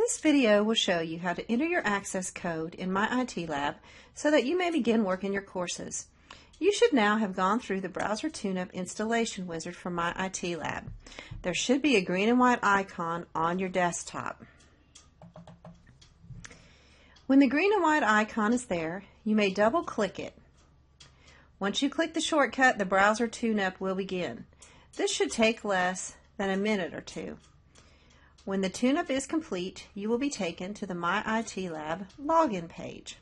This video will show you how to enter your access code in MyITLab so that you may begin work in your courses. You should now have gone through the Browser Tune-Up installation wizard for MyITLab. There should be a green and white icon on your desktop. When the green and white icon is there, you may double-click it. Once you click the shortcut, the Browser Tune-Up will begin. This should take less than a minute or two. When the tune-up is complete, you will be taken to the MyITLab login page.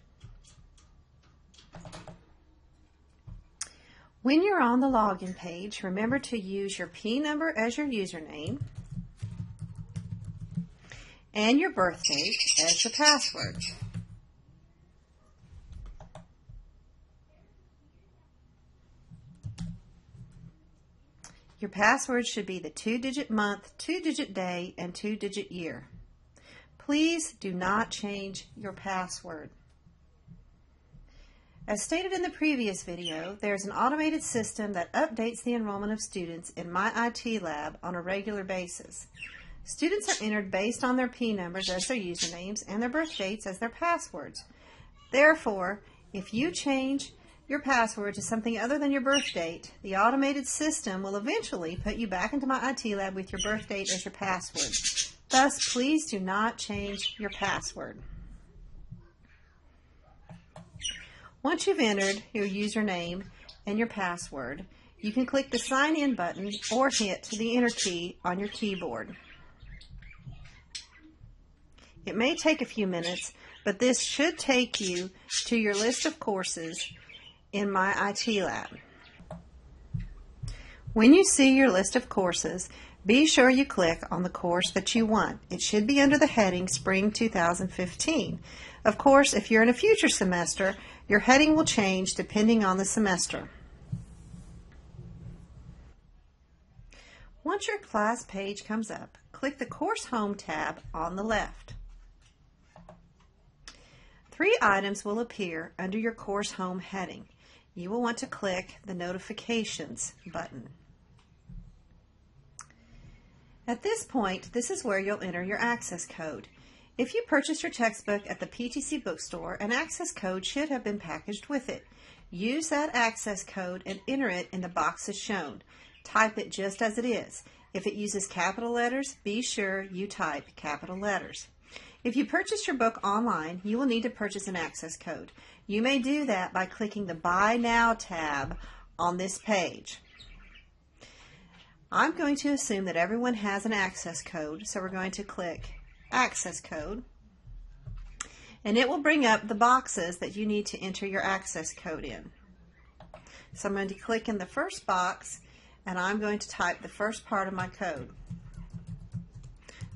When you're on the login page, remember to use your P number as your username and your birth date as your password. Your password should be the 2-digit month, 2-digit day, and 2-digit year. Please do not change your password. As stated in the previous video, there is an automated system that updates the enrollment of students in MyITLab on a regular basis. Students are entered based on their P numbers as their usernames and their birth dates as their passwords. Therefore, if you change your password to something other than your birth date, the automated system will eventually put you back into MyITLab with your birth date as your password. Thus, please do not change your password. Once you've entered your username and your password, you can click the Sign In button or hit the Enter key on your keyboard. It may take a few minutes, but this should take you to your list of courses in MyITLab. When you see your list of courses, be sure you click on the course that you want. It should be under the heading Spring 2015. Of course, if you're in a future semester, your heading will change depending on the semester. Once your class page comes up, click the Course Home tab on the left. 3 items will appear under your Course Home heading. You will want to click the Notifications button. At this point, this is where you'll enter your access code. If you purchased your textbook at the PTC bookstore, an access code should have been packaged with it. Use that access code and enter it in the boxes shown. Type it just as it is. If it uses capital letters, be sure you type capital letters. If you purchase your book online, you will need to purchase an access code. You may do that by clicking the Buy Now tab on this page. I'm going to assume that everyone has an access code, so we're going to click Access Code, and it will bring up the boxes that you need to enter your access code in. So I'm going to click in the first box, and I'm going to type the first part of my code.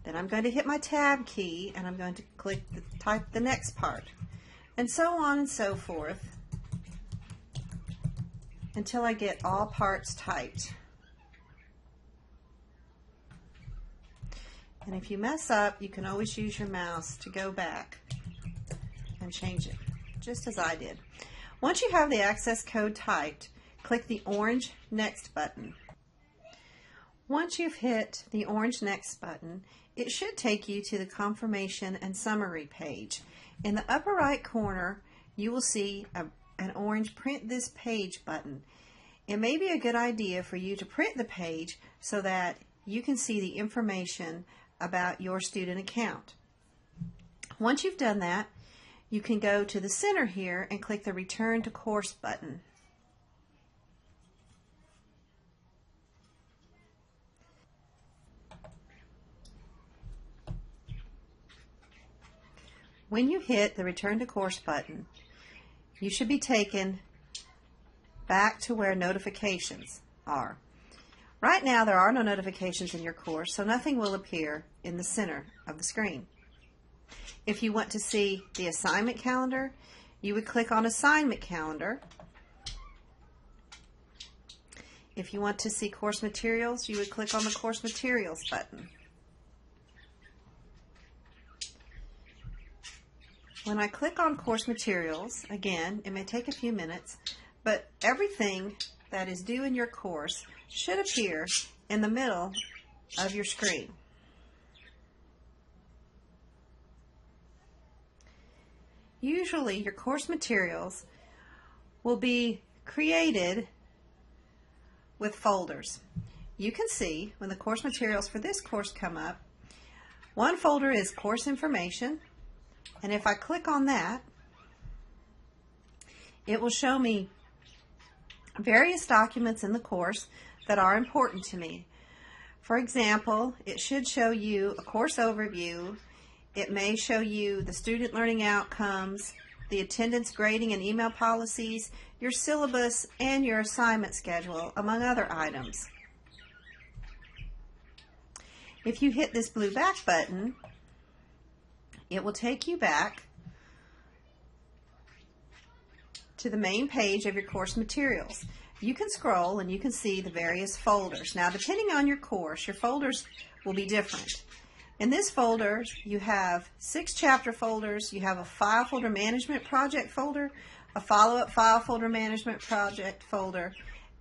Then I'm going to hit my Tab key, and I'm going to type the next part, and so on and so forth until I get all parts typed. And if you mess up, you can always use your mouse to go back and change it, just as I did. Once you have the access code typed, click the orange Next button. Once you've hit the orange Next button, it should take you to the Confirmation and Summary page. In the upper right corner, you will see an orange Print This Page button. It may be a good idea for you to print the page so that you can see the information about your student account. Once you've done that, you can go to the center here and click the Return to Course button. When you hit the Return to Course button, you should be taken back to where notifications are. Right now, there are no notifications in your course, so nothing will appear in the center of the screen. If you want to see the assignment calendar, you would click on Assignment Calendar. If you want to see course materials, you would click on the Course Materials button. When I click on Course Materials, again, it may take a few minutes, but everything that is due in your course should appear in the middle of your screen. usually your course materials will be created with folders. You can see when the course materials for this course come up, one folder is course information, and if I click on that, it will show me various documents in the course that are important to me. For example, it should show you a course overview. It may show you the student learning outcomes, the attendance grading and email policies, your syllabus, and your assignment schedule, among other items. If you hit this blue back button, it will take you back to the main page of your course materials. You can scroll and you can see the various folders. Now, depending on your course, your folders will be different. In this folder, you have 6 chapter folders, you have a file folder management project folder, a follow-up file folder management project folder,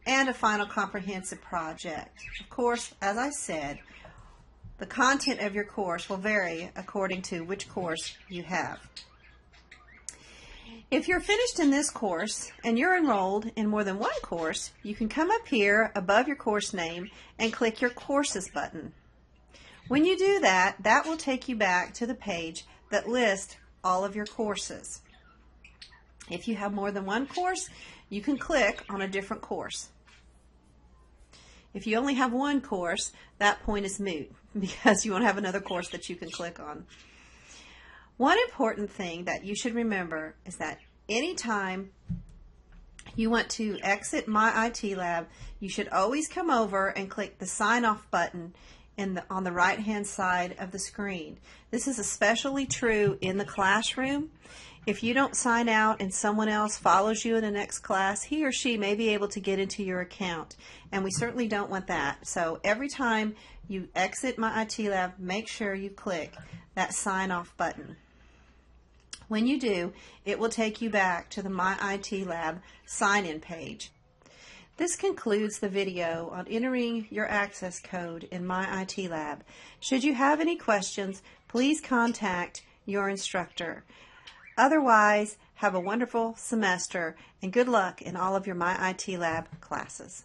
and a final comprehensive project. Of course, as I said, the content of your course will vary according to which course you have. If you're finished in this course and you're enrolled in more than one course, you can come up here above your course name and click your Courses button. When you do that, that will take you back to the page that lists all of your courses. If you have more than one course, you can click on a different course. If you only have one course, that point is moot because you won't have another course that you can click on. One important thing that you should remember is that anytime you want to exit MyITLab, you should always come over and click the sign off button on the right hand side of the screen. This is especially true in the classroom. If you don't sign out and someone else follows you in the next class, he or she may be able to get into your account, and we certainly don't want that. So every time you exit MyITLab, make sure you click that sign off button. When you do, it will take you back to the MyITLab sign-in page. This concludes the video on entering your access code in MyITLab. Should you have any questions, please contact your instructor. Otherwise, have a wonderful semester and good luck in all of your MyITLab classes.